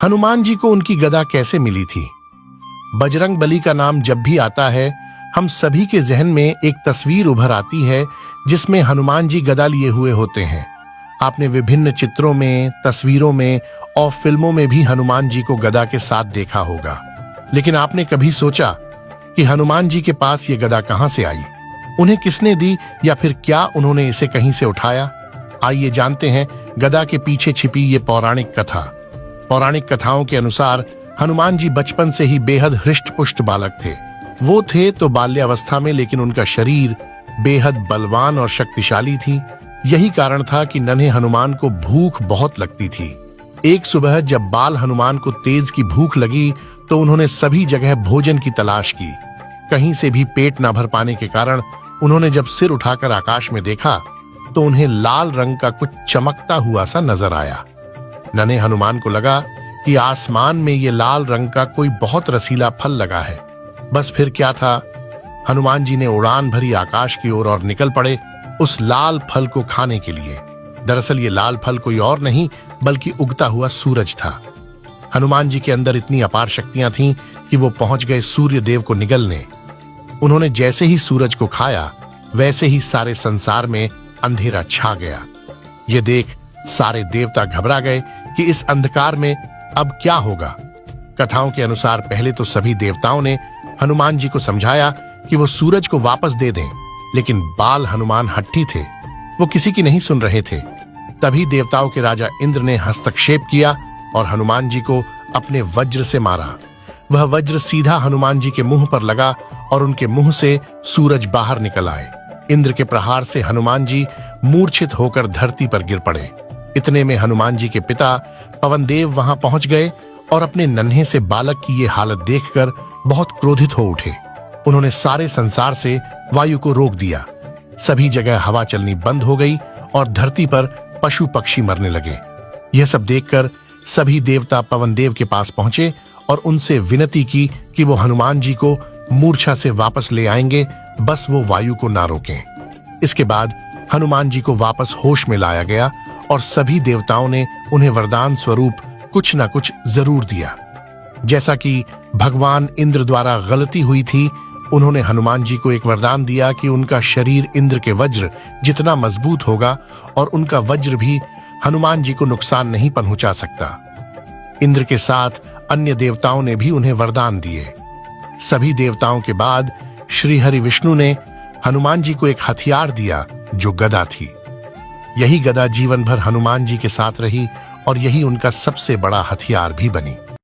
हनुमान जी को उनकी गदा कैसे मिली थी? बजरंग बली का नाम जब भी आता है, हम सभी के जहन में एक तस्वीर उभर आती है जिसमें हनुमान जी गदा लिए हुए होते हैं। आपने विभिन्न चित्रों में, तस्वीरों में और फिल्मों में भी हनुमान जी को गदा के साथ देखा होगा, लेकिन आपने कभी सोचा कि हनुमान जी के पास ये गदा कहां से आई? उन्हें किसने दी या फिर क्या उन्होंने इसे कहीं से उठाया? आइए जानते हैं गदा के पीछे छिपी ये पौराणिक कथा। पौराणिक कथाओं के अनुसार हनुमान जी बचपन से ही बेहद हृष्ट-पुष्ट बालक थे। वो थे तो बाल्यावस्था में, लेकिन उनका शरीर बेहद बलवान और शक्तिशाली थी। यही कारण था कि नन्हे हनुमान को भूख बहुत लगती थी। एक सुबह जब बाल हनुमान को तेज की भूख लगी तो उन्होंने सभी जगह भोजन की तलाश की। कहीं से भी पेट न भर पाने के कारण उन्होंने जब सिर उठाकर आकाश में देखा तो उन्हें लाल रंग का कुछ चमकता हुआ सा नजर आया। नन्हे हनुमान को लगा कि आसमान में ये लाल रंग का कोई बहुत रसीला फल लगा है। बस फिर क्या था, हनुमान जी ने उड़ान भरी आकाश की ओर और निकल पड़े उस लाल फल को खाने के लिए। दरअसल ये लाल फल कोई और नहीं बल्कि उगता हुआ सूरज था। हनुमान जी के अंदर इतनी अपार शक्तियां थीं कि वो पहुंच गए सूर्य देव को निगलने। उन्होंने जैसे ही सूरज को खाया वैसे ही सारे संसार में अंधेरा छा गया। ये देख सारे देवता घबरा गए कि इस अंधकार में अब क्या होगा। कथाओं के अनुसार पहले तो सभी देवताओं ने हनुमान जी को समझाया कि वो सूरज को वापस दे दें, लेकिन बाल हनुमान हट्टी थे, वो किसी की नहीं सुन रहे थे। तभी देवताओं के राजा इंद्र ने हस्तक्षेप किया और हनुमान जी को अपने वज्र से मारा। वह वज्र सीधा हनुमान जी के मुंह पर लगा और उनके मुंह से सूरज बाहर निकल आए। इंद्र के प्रहार से हनुमान जी मूर्छित होकर धरती पर गिर पड़े। इतने में हनुमान जी के पिता पवन देव वहां पहुंच गए और अपने नन्हे से बालक की ये हालत देखकर बहुत क्रोधित हो उठे। उन्होंने सारे संसार से वायु को रोक दिया। सभी जगह हवा चलनी बंद हो गई और धरती पर पशु पक्षी मरने लगे। यह सब देखकर सभी देवता पवन देव के पास पहुंचे और उनसे विनती की कि वो हनुमान जी को मूर्छा से वापस ले आएंगे, बस वो वायु को ना रोकें। इसके बाद हनुमान जी को वापस होश में लाया गया और सभी देवताओं ने उन्हें वरदान स्वरूप कुछ ना कुछ जरूर दिया। जैसा कि भगवान इंद्र द्वारा गलती हुई थी, उन्होंने हनुमान जी को एक वरदान दिया कि उनका शरीर इंद्र के वज्र जितना मजबूत होगा और उनका वज्र भी हनुमान जी को नुकसान नहीं पहुंचा सकता। इंद्र के साथ अन्य देवताओं ने भी उन्हें वरदान दिए। सभी देवताओं के बाद श्री हरि विष्णु ने हनुमान जी को एक हथियार दिया जो गदा थी। यही गदा जीवन भर हनुमान जी के साथ रही और यही उनका सबसे बड़ा हथियार भी बनी।